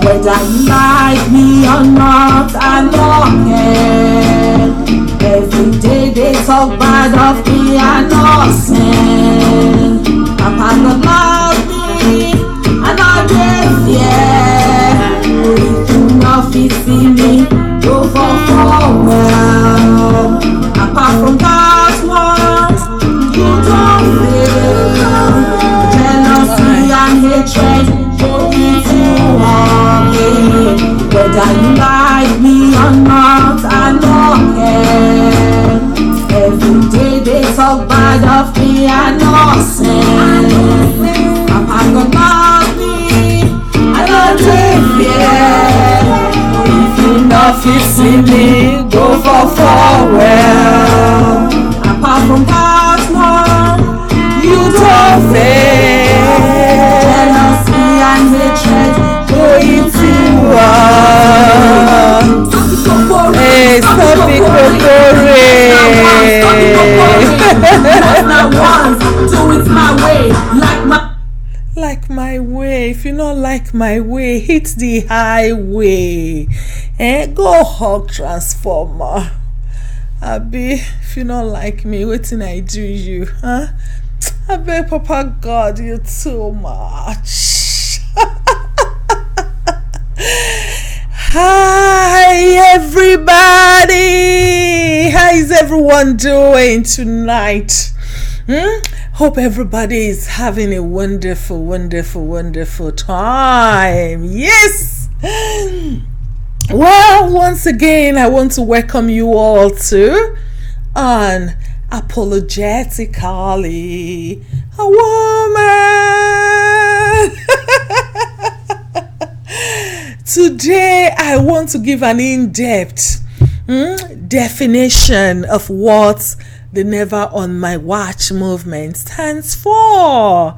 Whether you like me or not, I don't care. Every day they talk bad of me, I know sin. Papa don't love me, and I don't fear. If you not fit see me, go for well. Apart from God's words, you don't feel. Jealousy and hatred go into me. Whether you like me or not, I don't care. Every day they talk bad of me, I know sin. Papa God love me, I don't fear. If you not fit see me, go for well. Apart from God's word, you don't fail. Jealousy and hatred go into Hey, stop it, do it my way, like my way. If you not like my way, hit the highway. Go hug transformer. Abi, if you not like me, wetin I do you, huh? I beg Papa God, you too much. Hi everybody, how is everyone doing tonight? Hope everybody is having a wonderful, wonderful, wonderful time. Yes. Well, once again, I want to welcome you all to Unapologetically a Woman. Today, I want to give an in-depth definition of what the Never on My Watch movement stands for.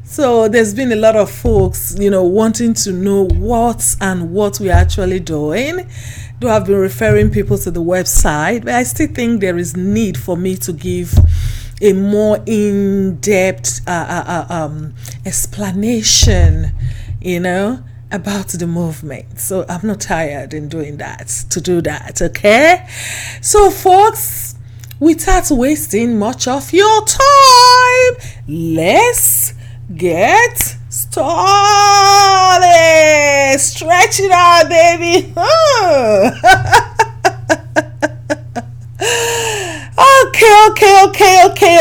So there's been a lot of folks, wanting to know what we're actually doing. Though I've been referring people to the website, but I still think there is need for me to give a more in-depth explanation, about the movement. So I'm not tired in doing that, okay? So folks, without wasting much of your time, let's get started. Stretch it out, baby.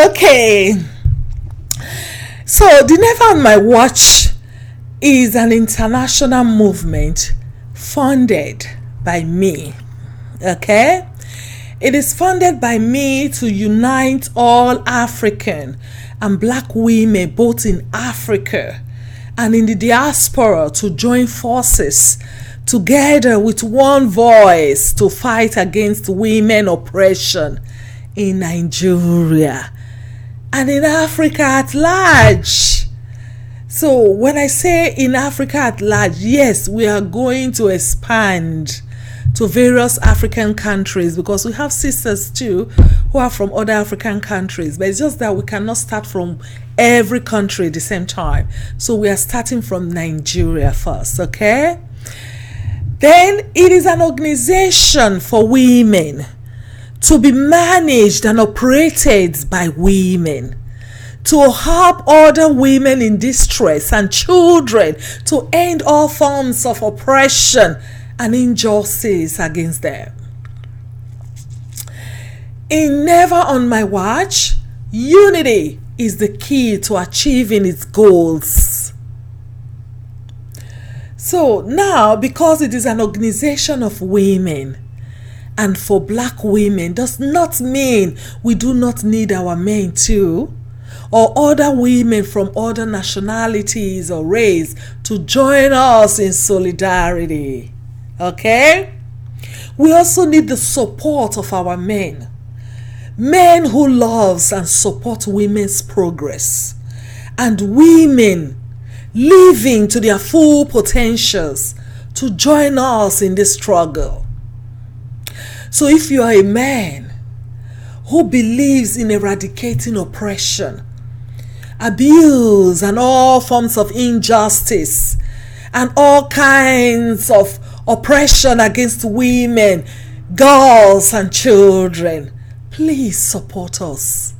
Okay. So the Never on My Watch is an international movement funded by me. Okay? It is funded by me to unite all African and Black women both in Africa and in the diaspora to join forces together with one voice to fight against women oppression in Nigeria and in Africa at large. So when I say in Africa at large, yes, we are going to expand to various African countries because we have sisters too who are from other African countries, but it's just that we cannot start from every country at the same time. So we are starting from Nigeria first, okay? Then it is an organization for women to be managed and operated by women, to help other women in distress and children to end all forms of oppression and injustice against them. In Never on My Watch, unity is the key to achieving its goals. So now, because it is an organization of women and for Black women, does not mean we do not need our men too, or other women from other nationalities or race to join us in solidarity. Okay? We also need the support of our men who loves and support women's progress, and women living to their full potentials to join us in this struggle. So if you are a man who believes in eradicating oppression, abuse and all forms of injustice, and all kinds of oppression against women, girls, and children. Please support us.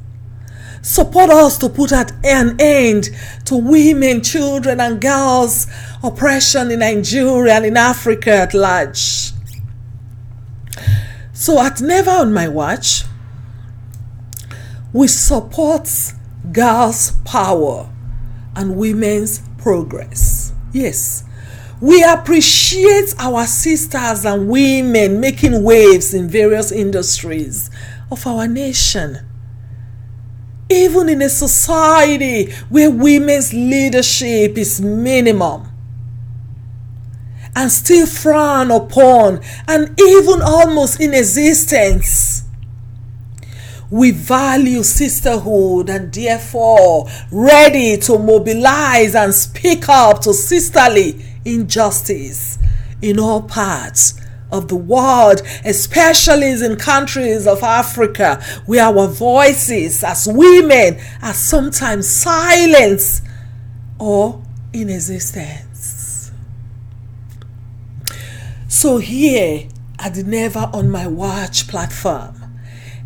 Support us to put an end to women, children, and girls' oppression in Nigeria and in Africa at large. So at Never on My Watch, we support girls' power and women's progress. Yes, we appreciate our sisters and women making waves in various industries of our nation. Even in a society where women's leadership is minimum and still frowned upon and even almost in existence, we value sisterhood and therefore ready to mobilize and speak up to sisterly injustice in all parts of the world, especially in countries of Africa where our voices as women are sometimes silenced or in existence. So here at the Never on My Watch platform,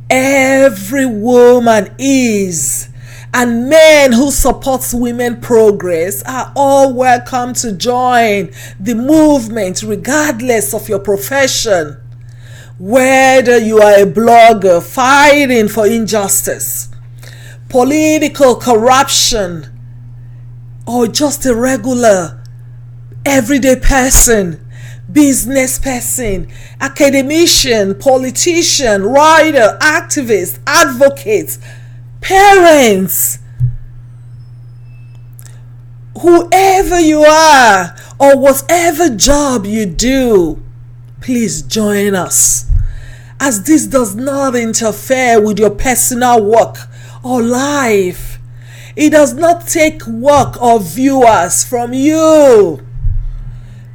every woman is, and men who supports women progress are all welcome to join the movement regardless of your profession. Whether you are a blogger fighting for injustice, political corruption, or just a regular everyday person, business person, academician, politician, writer, activist, advocate, parents, whoever you are or whatever job you do, please join us, as this does not interfere with your personal work or life. It does not take work or viewers from you.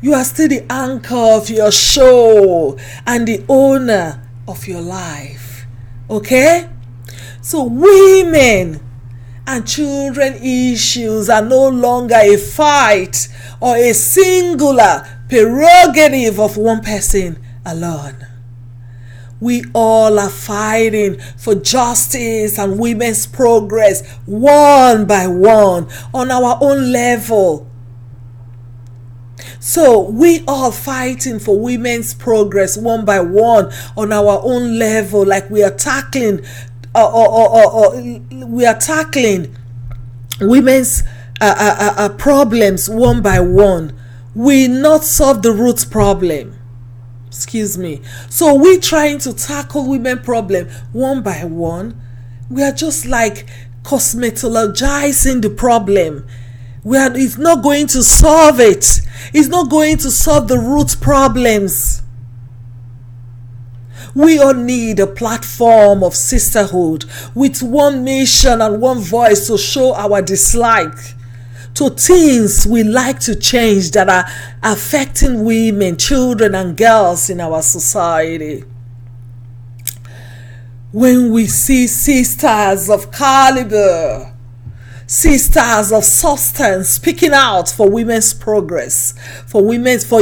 You are still the anchor of your show and the owner of your life. Okay? So women and children issues are no longer a fight or a singular prerogative of one person alone. We all are fighting for justice and women's progress one by one on our own level. So we all fighting for women's progress one by one on our own level, like we are tackling women's problems one by one. We not solve the root problem. Excuse me. So we trying to tackle women problem one by one. We are just like cosmetologizing the problem. It's not going to solve it. It's not going to solve the root problems. We all need a platform of sisterhood with one mission and one voice to show our dislike to things we like to change that are affecting women, children, and girls in our society. When we see sisters of caliber, sisters of substance speaking out for women's progress, for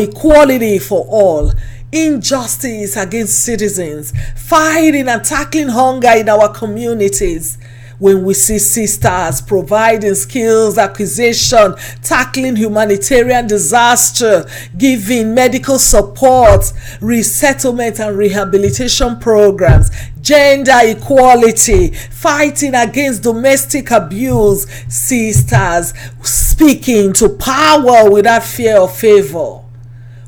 equality for all, injustice against citizens, fighting and tackling hunger in our communities, when we see sisters providing skills acquisition, tackling humanitarian disaster, giving medical support, resettlement and rehabilitation programs, gender equality, fighting against domestic abuse, sisters speaking to power without fear or favor.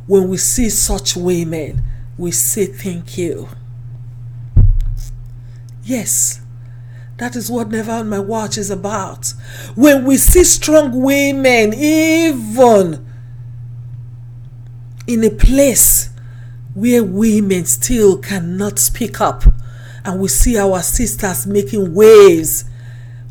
When we see such women, we say thank you. Yes, that is what Never on My Watch is about. When we see strong women, even in a place where women still cannot speak up, and we see our sisters making waves,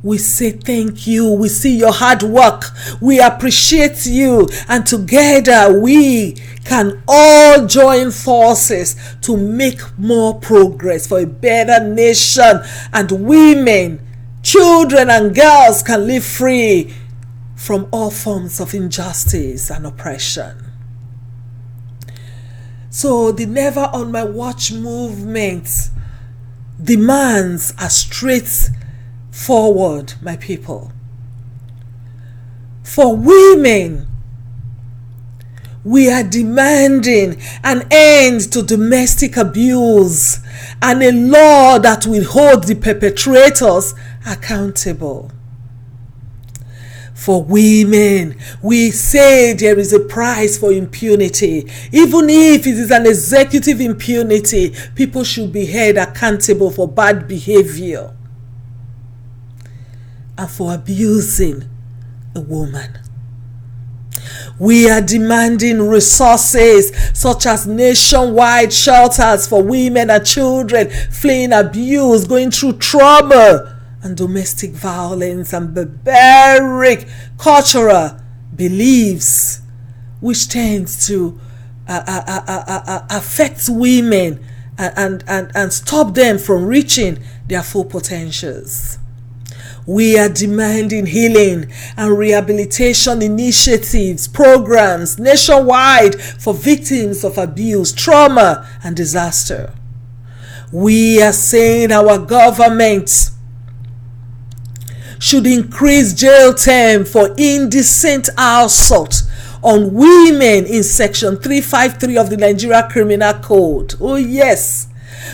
we say thank you. We see your hard work. We appreciate you. And together we can all join forces to make more progress for a better nation. And women, children, and girls can live free from all forms of injustice and oppression. So the Never on My Watch movement demands are straightforward, my people. For women, we are demanding an end to domestic abuse and a law that will hold the perpetrators accountable. For women, we say there is a price for impunity. Even if it is an executive impunity, people should be held accountable for bad behavior and for abusing a woman. We are demanding resources such as nationwide shelters for women and children fleeing abuse, going through trauma and domestic violence and barbaric cultural beliefs, which tends to affect women and stop them from reaching their full potentials. We are demanding healing and rehabilitation initiatives, programs nationwide for victims of abuse, trauma, and disaster. We are saying our government should increase jail term for indecent assault on women in section 353 of the Nigeria Criminal Code. Oh yes,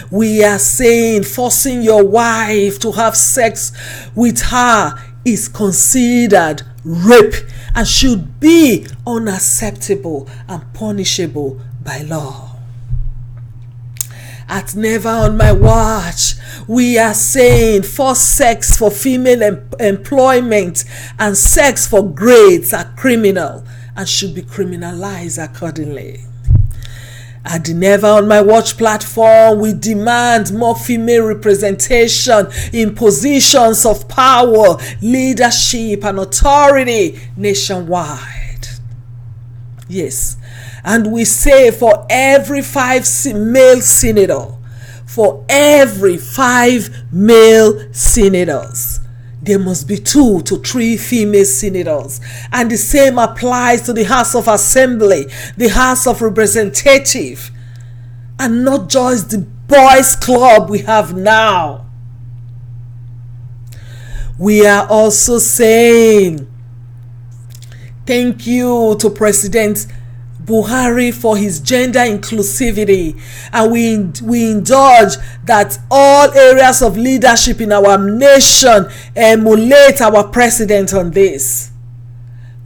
we are saying forcing your wife to have sex with her is considered rape and should be unacceptable and punishable by law. At Never on My Watch, we are saying forced sex for female employment and sex for grades are criminal and should be criminalized accordingly. At the Never on My Watch platform, we demand more female representation in positions of power, leadership, and authority nationwide. Yes. And we say for every 5 male senators, there must be 2 to 3 female senators. And the same applies to the House of Assembly, the House of Representatives, and not just the boys' club we have now. We are also saying thank you to President Buhari for his gender inclusivity, and we indulge that all areas of leadership in our nation emulate our president on this.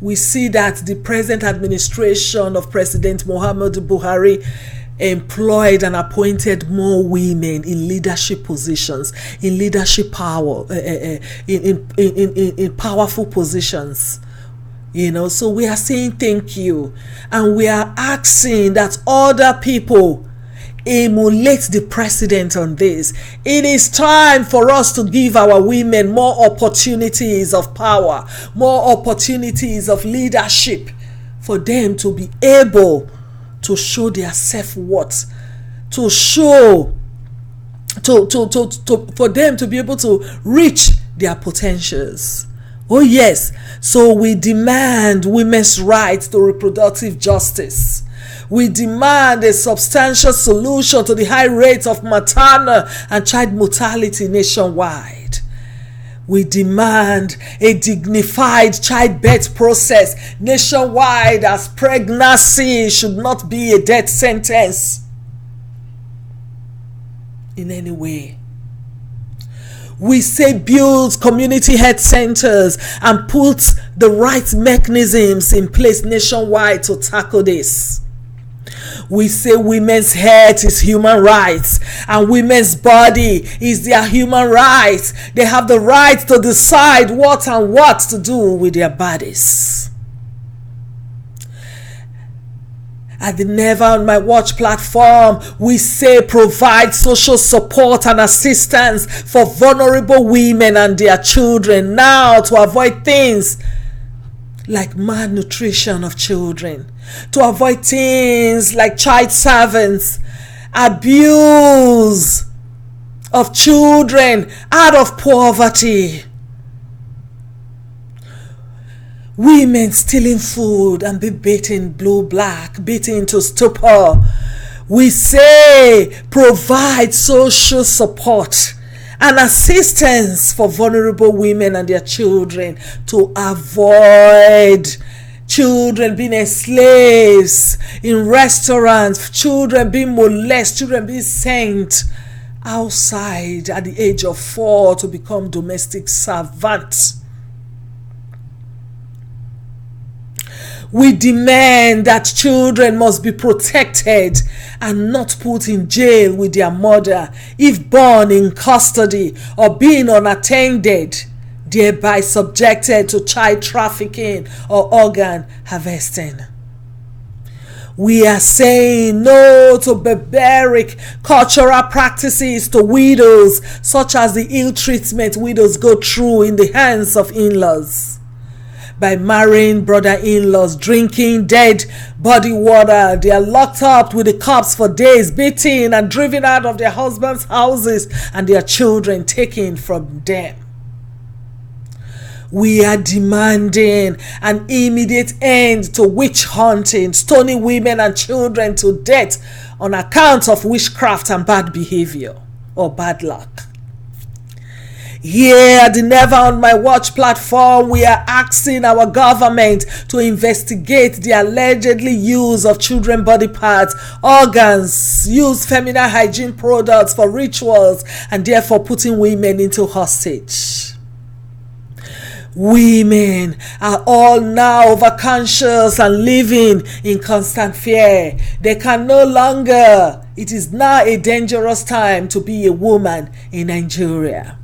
We see that the present administration of President Muhammadu Buhari employed and appointed more women in leadership positions, in leadership power, in powerful positions. So we are saying thank you, and we are asking that other people emulate the president on this. It is time for us to give our women more opportunities of power, more opportunities of leadership, for them to be able to show their self-worth, to show, for them to be able to reach their potentials. Oh yes, so we demand women's right to reproductive justice. We demand a substantial solution to the high rates of maternal and child mortality nationwide. We demand a dignified childbirth process nationwide, as pregnancy should not be a death sentence in any way. We say build community health centers and put the right mechanisms in place nationwide to tackle this. We say women's health is human rights and women's body is their human rights. They have the right to decide what to do with their bodies. At the Never on My Watch platform, we say provide social support and assistance for vulnerable women and their children now to avoid things like malnutrition of children, to avoid things like child servants, abuse of children out of poverty. women stealing food and be beaten blue black, beaten to stupor. We say provide social support and assistance for vulnerable women and their children to avoid children being enslaved in restaurants, children being molested, children being sent outside at the age of 4 to become domestic servants. We demand that children must be protected and not put in jail with their mother if born in custody or being unattended, thereby subjected to child trafficking or organ harvesting. We are saying no to barbaric cultural practices to widows, such as the ill treatment widows go through in the hands of in-laws. By marrying brother-in-laws, drinking dead body water, they are locked up with the cops for days, beaten and driven out of their husbands' houses, and their children taken from them. We are demanding an immediate end to witch hunting, stoning women and children to death on account of witchcraft and bad behavior or bad luck. Here at the Never on My Watch platform, we are asking our government to investigate the allegedly use of children's body parts, organs, use feminine hygiene products for rituals, and therefore putting women into hostage. Women are all now overconscious and living in constant fear. They can no longer. It is now a dangerous time to be a woman in Nigeria.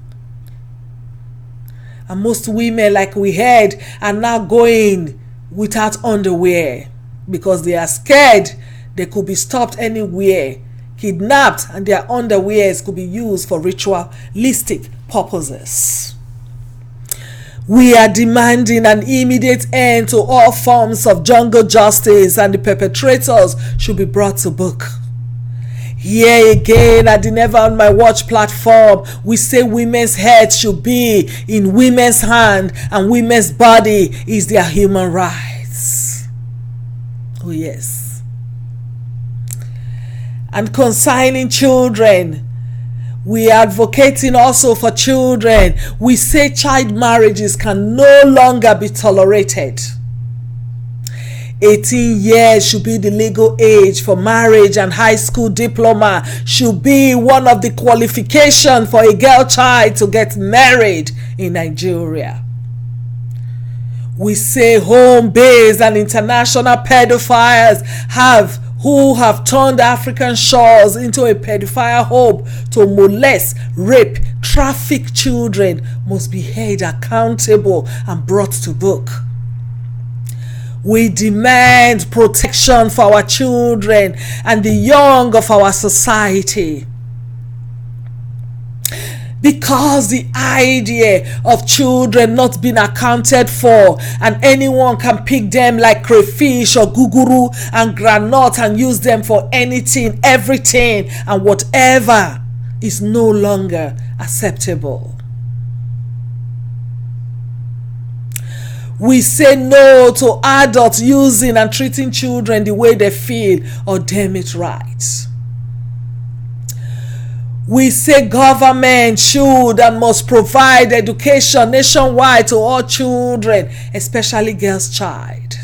And most women, like we heard, are now going without underwear because they are scared they could be stopped anywhere, kidnapped, and their underwears could be used for ritualistic purposes. We are demanding an immediate end to all forms of jungle justice, and the perpetrators should be brought to book. Here again at the Never on My Watch platform, we say women's head should be in women's hand and women's body is their human rights. Oh yes. And concerning children, we are advocating also for children. We say child marriages can no longer be tolerated. 18 years should be the legal age for marriage, and high school diploma should be one of the qualifications for a girl child to get married in Nigeria. We say home-based and international pedophiles who have turned African shores into a pedophile hub to molest, rape, traffic children must be held accountable and brought to book. We demand protection for our children and the young of our society. Because the idea of children not being accounted for and anyone can pick them like crayfish or guguru and granite and use them for anything, everything and whatever is no longer acceptable. We say no to adults using and treating children the way they feel or deem it right. We say government should and must provide education nationwide to all children, especially girls' child.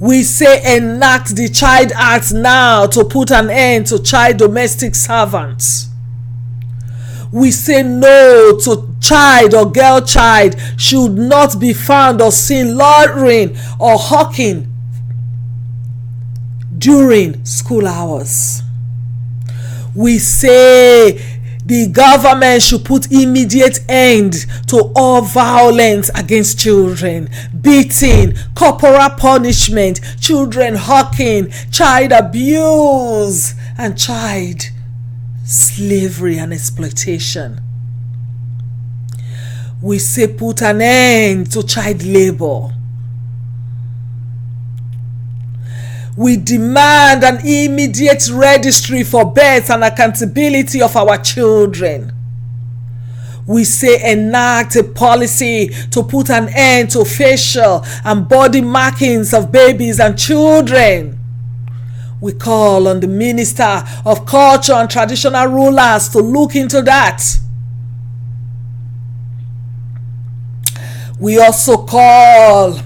We say enact the Child Act now to put an end to child domestic servants. We say no to child or girl child should not be found or seen loitering or hawking during school hours. We say the government should put immediate end to all violence against children, beating, corporal punishment, children hawking, child abuse, and child slavery and exploitation. We say put an end to child labor. We demand an immediate registry for birth and accountability of our children. We say enact a policy to put an end to facial and body markings of babies and children. We call on the Minister of Culture and Traditional Rulers to look into that. We also call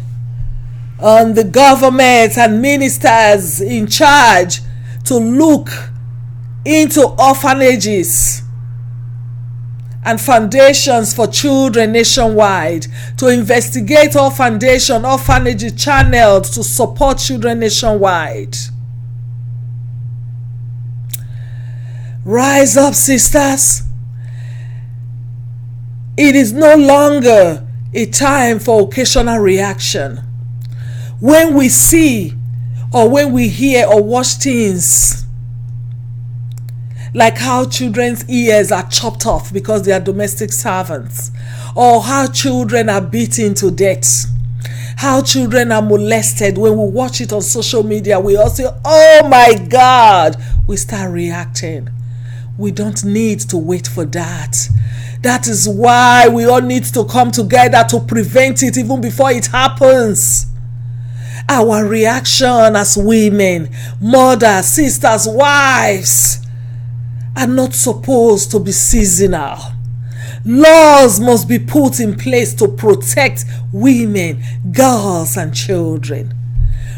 on the government and ministers in charge to look into orphanages and foundations for children nationwide, to investigate all orphanage channeled to support children nationwide. Rise up, sisters. It is no longer a time for occasional reaction. When we see or when we hear or watch things like how children's ears are chopped off because they are domestic servants, or how children are beaten to death, how children are molested, when we watch it on social media, we all say, oh my God, we start reacting. We don't need to wait for that. That is why we all need to come together to prevent it even before it happens. Our reaction as women, mothers, sisters, wives are not supposed to be seasonal. Laws must be put in place to protect women, girls, and children.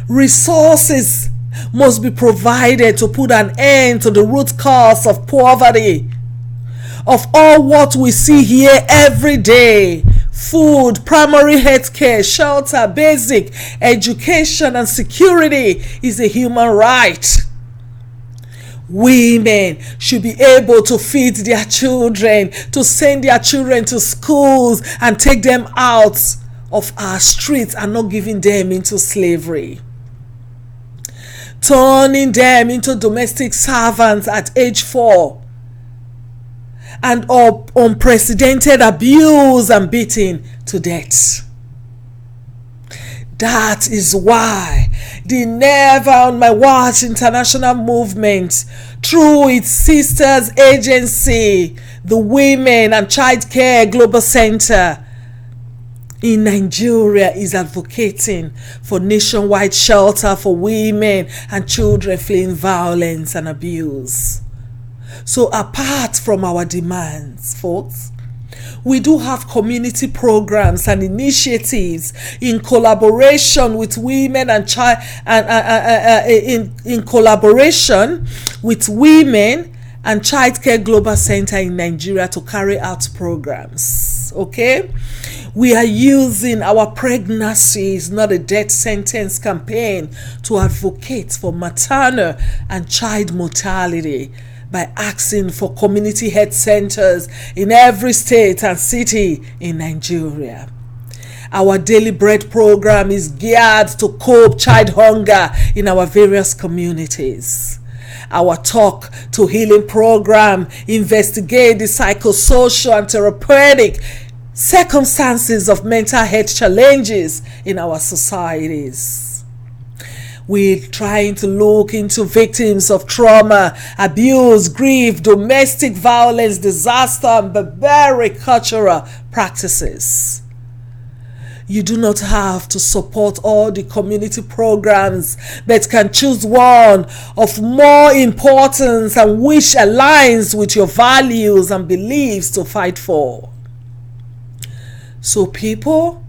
Resources must be provided to put an end to the root cause of poverty, of all what we see here every day: food, primary health care, shelter, basic education, and security is a human right. Women should be able to feed their children, to send their children to schools and take them out of our streets and not giving them into slavery, turning them into domestic servants at age 4, and of unprecedented abuse and beating to death. That is why the Never on My Watch international movement, through its sisters agency, the Women and Child Care Global Center in Nigeria, is advocating for nationwide shelter for women and children fleeing violence and abuse. So apart from our demands, folks, we do have community programs and initiatives in collaboration with women and child in collaboration with Women and Child Care Global Center in Nigeria to carry out programs. Okay, we are using our Pregnancy is Not a Death Sentence campaign to advocate for maternal and child mortality by asking for community health centers in every state and city in Nigeria. Our Daily Bread program is geared to cope child hunger in our various communities. Our Talk to Healing program investigates the psychosocial and therapeutic circumstances of mental health challenges in our societies. We're trying to look into victims of trauma, abuse, grief, domestic violence, disaster, and barbaric cultural practices. You do not have to support all the community programs, but can choose one of more importance and which aligns with your values and beliefs to fight for. So people,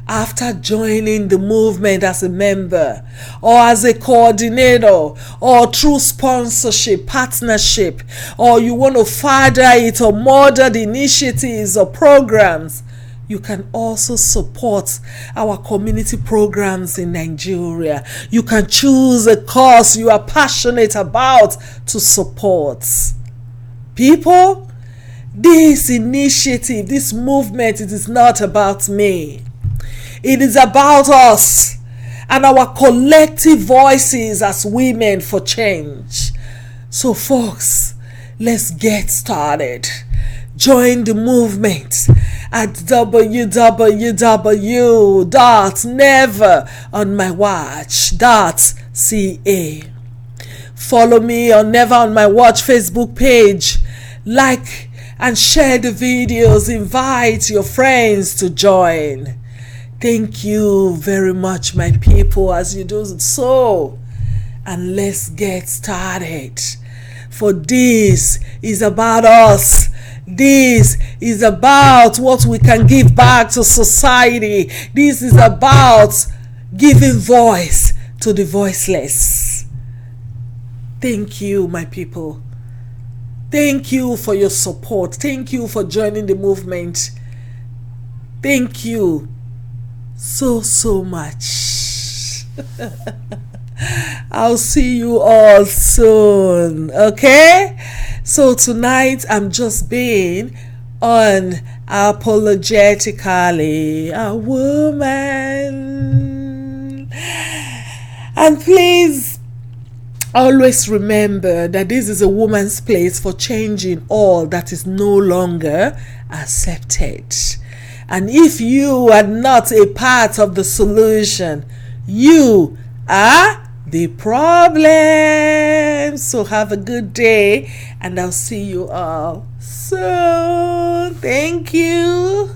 after joining the movement as a member or as a coordinator or through sponsorship, partnership, or you want to further it or model the initiatives or programs, you can also support our community programs in Nigeria. You can choose a cause you are passionate about to support. People, this initiative, this movement, it is not about me. It is about us and our collective voices as women for change. So folks, let's get started. Join the movement at www.neveronmywatch.ca. Follow me on Never on My Watch Facebook page. Like and share the videos. Invite your friends to join. Thank you very much, my people, as you do so. And let's get started. For this is about us. This is about what we can give back to society. This is about giving voice to the voiceless. Thank you, my people. Thank you for your support. Thank you for joining the movement. Thank you so much. I'll see you all soon, okay? So tonight I'm just being unapologetically a woman. And please always remember that this is a woman's place for changing all that is no longer accepted. And if you are not a part of the solution, you are the problem. So have a good day, and I'll see you all soon. Thank you.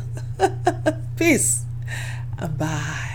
Peace and bye.